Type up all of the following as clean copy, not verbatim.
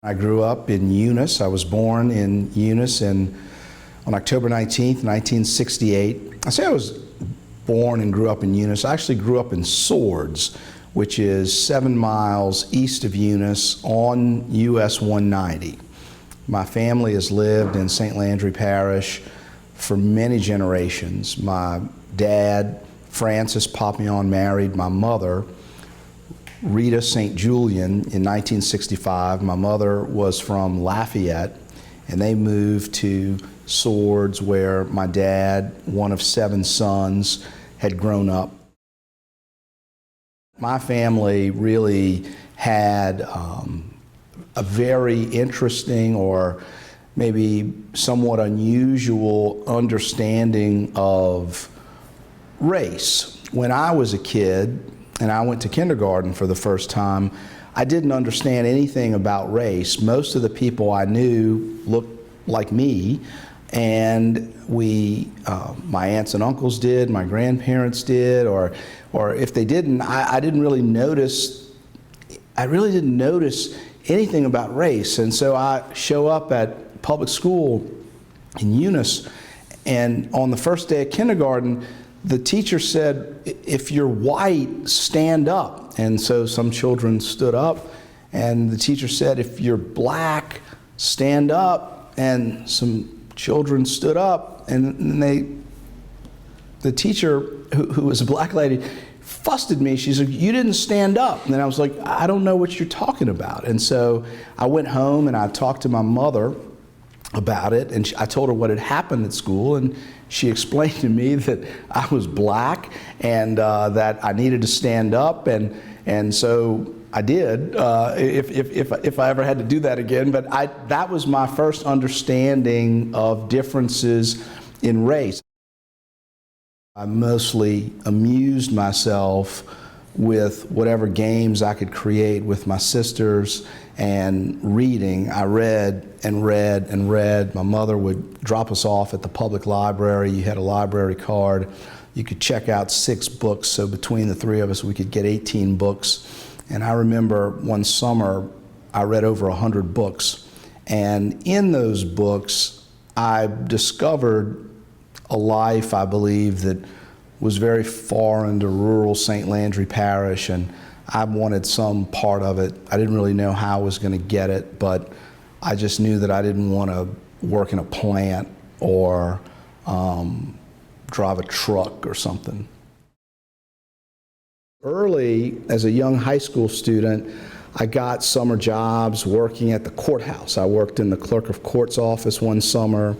I grew up in Eunice. I was born in Eunice on October 19th, 1968. I say I was born and grew up in Eunice. I actually grew up in Swords, which is 7 miles east of Eunice on US 190. My family has lived in St. Landry Parish for many generations. My dad, Francis Papillion, married my mother, Rita St. Julian, in 1965. My mother was from Lafayette, and they moved to Swords, where my dad, one of 7 sons, had grown up. My family really had a very interesting, or maybe somewhat unusual, understanding of race. When I was a kid, and I went to kindergarten for the first time, I didn't understand anything about race. Most of the people I knew looked like me, and my aunts and uncles did, my grandparents did, or if they didn't, I didn't really notice. I really didn't notice anything about race. And so I show up at public school in Eunice, and on the first day of kindergarten, the teacher said, "If you're white, stand up." And so some children stood up, and the teacher said, "If you're black, stand up." And some children stood up, and the teacher, who was a black lady, fussed at me. She said, "You didn't stand up." And then I was like, "I don't know what you're talking about." And so I went home and I talked to my mother about it, and I told her what had happened at school, and she explained to me that I was black and that I needed to stand up, and so I did, if I ever had to do that again. But that was my first understanding of differences in race. I mostly amused myself with whatever games I could create with my sisters, and reading. I read and read and read. My mother would drop us off at the public library. You had a library card. You could check out 6 books, so between the 3 of us we could get 18 books. And I remember one summer I read over 100 books, and in those books I discovered a life, I believe, that was very far into rural St. Landry Parish, and I wanted some part of it. I didn't really know how I was going to get it, but I just knew that I didn't want to work in a plant or drive a truck or something. Early, as a young high school student, I got summer jobs working at the courthouse. I worked in the clerk of court's office one summer,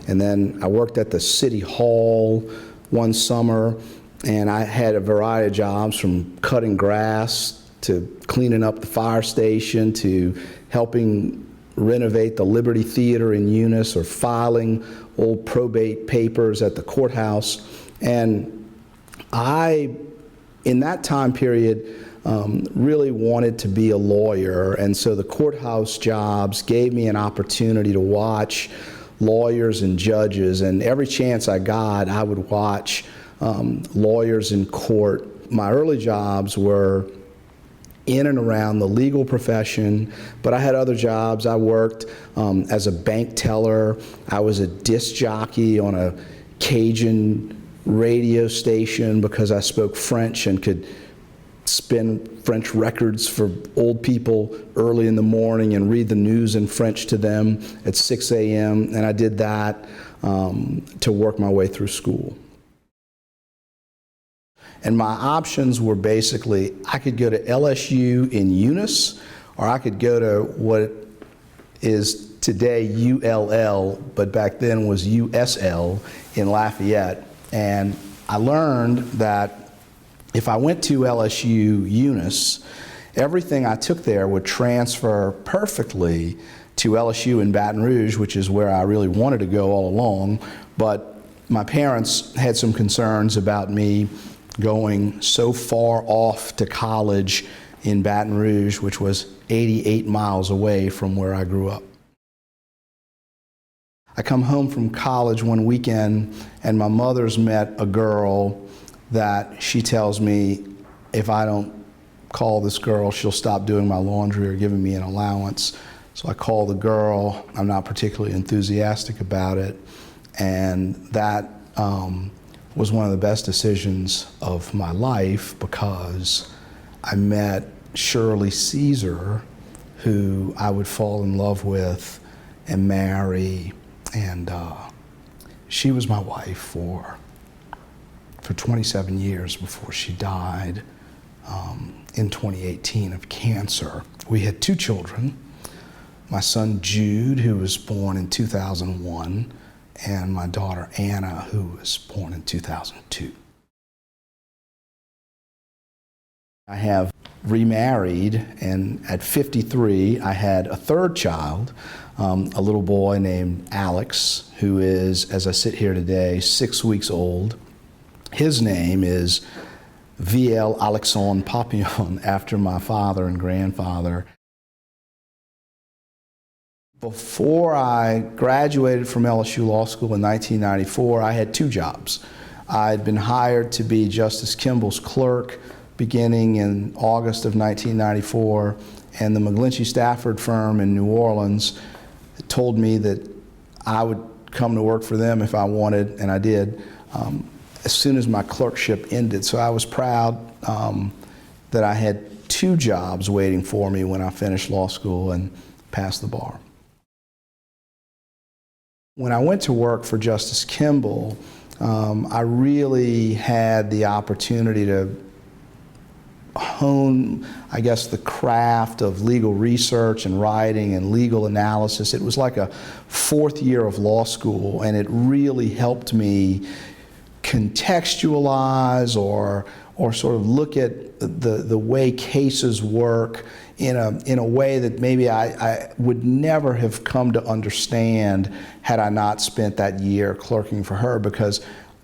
and then I worked at the city hall one summer, and I had a variety of jobs, from cutting grass to cleaning up the fire station to helping renovate the Liberty Theater in Eunice, or filing old probate papers at the courthouse. And I, in that time period, really wanted to be a lawyer, and so the courthouse jobs gave me an opportunity to watch lawyers and judges, and every chance I got, I would watch lawyers in court. My early jobs were in and around the legal profession, but I had other jobs. I worked as a bank teller. I was a disc jockey on a Cajun radio station because I spoke French and could spin French records for old people early in the morning and read the news in French to them at 6 a.m. And I did that to work my way through school. And my options were basically, I could go to LSU in Eunice, or I could go to what is today ULL, but back then was USL in Lafayette. And I learned that if I went to LSU Eunice, everything I took there would transfer perfectly to LSU in Baton Rouge, which is where I really wanted to go all along. But my parents had some concerns about me going so far off to college in Baton Rouge, which was 88 miles away from where I grew up. I come home from college one weekend, and my mother's met a girl that she tells me if I don't call this girl, she'll stop doing my laundry or giving me an allowance. So I called the girl. I'm not particularly enthusiastic about it, and that was one of the best decisions of my life, because I met Shirley Caesar, who I would fall in love with and marry, and she was my wife for 27 years before she died in 2018 of cancer. We had 2 children, my son Jude, who was born in 2001, and my daughter Anna, who was born in 2002. I have remarried, and at 53, I had a 3rd child, a little boy named Alex, who is, as I sit here today, 6 weeks old. His name is Darrel J Papillion, after my father and grandfather. Before I graduated from LSU Law School in 1994, I had 2 jobs. I'd been hired to be Justice Kimball's clerk beginning in August of 1994, and the McGlinchey Stafford firm in New Orleans told me that I would come to work for them if I wanted, and I did, as soon as my clerkship ended. So I was proud that I had 2 jobs waiting for me when I finished law school and passed the bar. When I went to work for Justice Kimball, I really had the opportunity to hone, I guess, the craft of legal research and writing and legal analysis. It was like a 4th year of law school, and it really helped me contextualize or sort of look at the way cases work in a way that maybe I would never have come to understand had I not spent that year clerking for her, because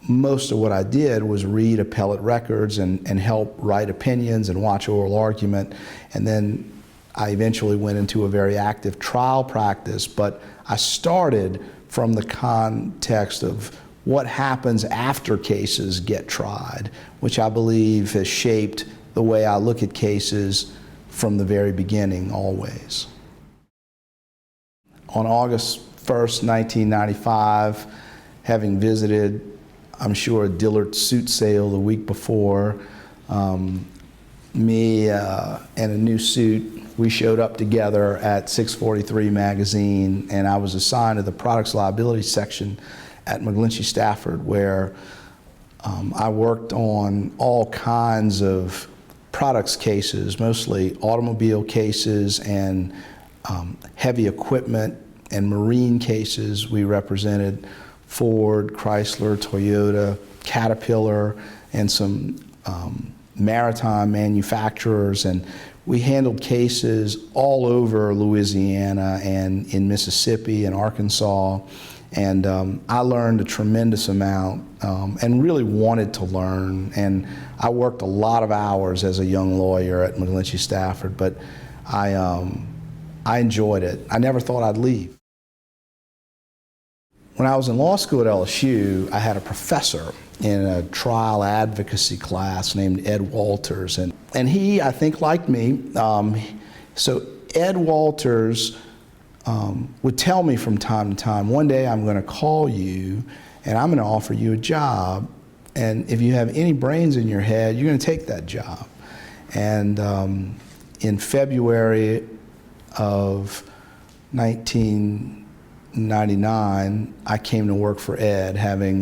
most of what I did was read appellate records and help write opinions and watch oral argument. And then I eventually went into a very active trial practice, but I started from the context of what happens after cases get tried, which I believe has shaped the way I look at cases from the very beginning, always. On August 1st, 1995, having visited, I'm sure, a Dillard suit sale the week before, me and a new suit, we showed up together at 643 Magazine, and I was assigned to the products liability section at McGlinchey Stafford, where I worked on all kinds of products cases, mostly automobile cases and heavy equipment and marine cases. We represented Ford, Chrysler, Toyota, Caterpillar, and some maritime manufacturers, and we handled cases all over Louisiana and in Mississippi and Arkansas. And I learned a tremendous amount and really wanted to learn. And I worked a lot of hours as a young lawyer at McGlinchey Stafford, but I enjoyed it. I never thought I'd leave. When I was in law school at LSU, I had a professor in a trial advocacy class named Ed Walters. And he, I think, liked me. So Ed Walters would tell me from time to time, one day I'm going to call you and I'm going to offer you a job, and if you have any brains in your head, you're going to take that job. And in February of 1999, I came to work for Ed, having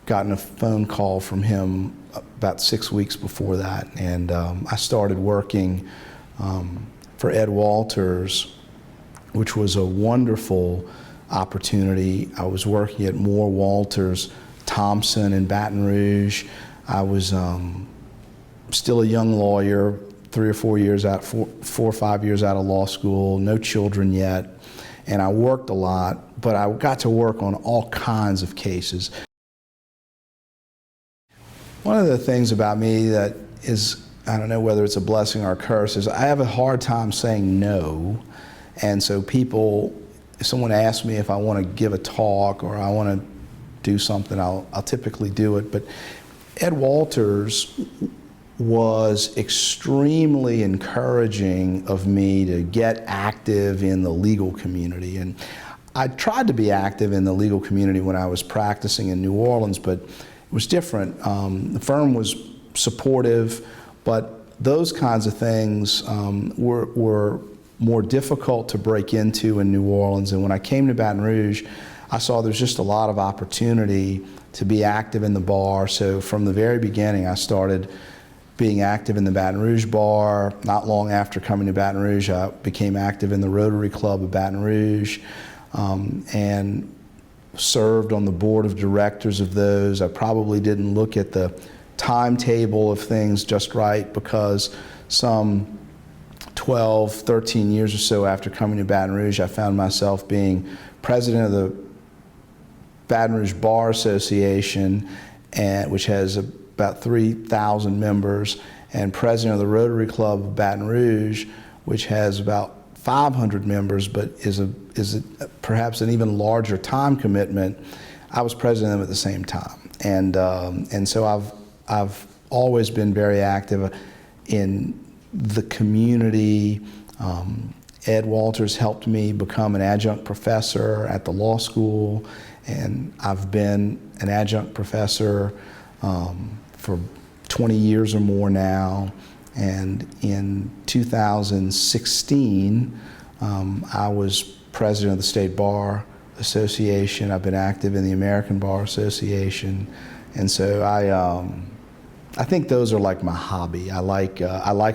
gotten a phone call from him about 6 weeks before that. And I started working for Ed Walters, which was a wonderful opportunity. I was working at Moore Walters Thompson in Baton Rouge. I was still a young lawyer, 3 or 4 years out, 4 or 5 years out of law school, no children yet, and I worked a lot, but I got to work on all kinds of cases. One of the things about me that is, I don't know whether it's a blessing or a curse, is I have a hard time saying no. And so people, if someone asks me if I want to give a talk or I want to do something, I'll typically do it. But Ed Walters was extremely encouraging of me to get active in the legal community. And I tried to be active in the legal community when I was practicing in New Orleans, but it was different. The firm was supportive, but those kinds of things were more difficult to break into in New Orleans. And when I came to Baton Rouge, I saw there's just a lot of opportunity to be active in the bar. So from the very beginning, I started being active in the Baton Rouge bar. Not long after coming to Baton Rouge, I became active in the Rotary Club of Baton Rouge and served on the board of directors of those. I probably didn't look at the timetable of things just right, because some 12, 13 years or so after coming to Baton Rouge, I found myself being president of the Baton Rouge Bar Association, which has about 3,000 members, and president of the Rotary Club of Baton Rouge, which has about 500 members, but is perhaps an even larger time commitment. I was president of them at the same time, and so I've always been very active in the community. Ed Walters helped me become an adjunct professor at the law school, and I've been an adjunct professor for 20 years or more now. And in 2016, I was president of the State Bar Association. I've been active in the American Bar Association, and so I think those are like my hobby. I like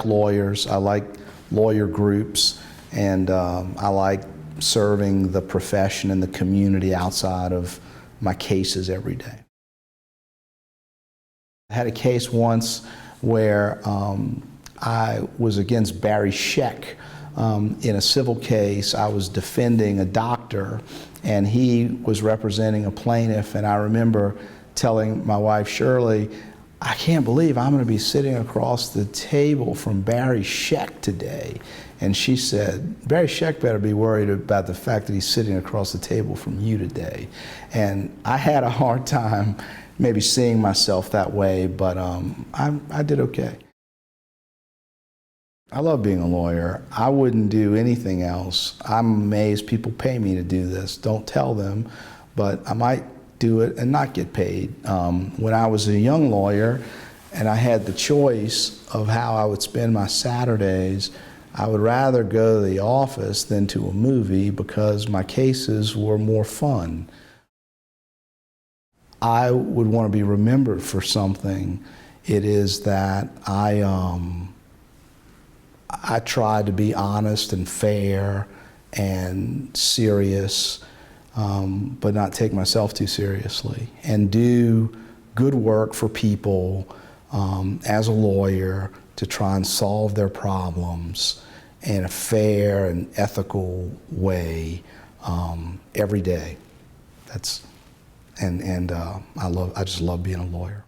lawyers. I like lawyer groups, and I like serving the profession and the community outside of my cases every day. I had a case once where I was against Barry Scheck in a civil case. I was defending a doctor, and he was representing a plaintiff, and I remember telling my wife, Shirley, I can't believe I'm going to be sitting across the table from Barry Scheck today. And she said, Barry Scheck better be worried about the fact that he's sitting across the table from you today. And I had a hard time maybe seeing myself that way, but I did okay. I love being a lawyer. I wouldn't do anything else. I'm amazed people pay me to do this. Don't tell them, but I might do it and not get paid. When I was a young lawyer and I had the choice of how I would spend my Saturdays, I would rather go to the office than to a movie because my cases were more fun. I would want to be remembered for something. It is that I try to be honest and fair and serious, but not take myself too seriously, and do good work for people as a lawyer to try and solve their problems in a fair and ethical way every day. I just love being a lawyer.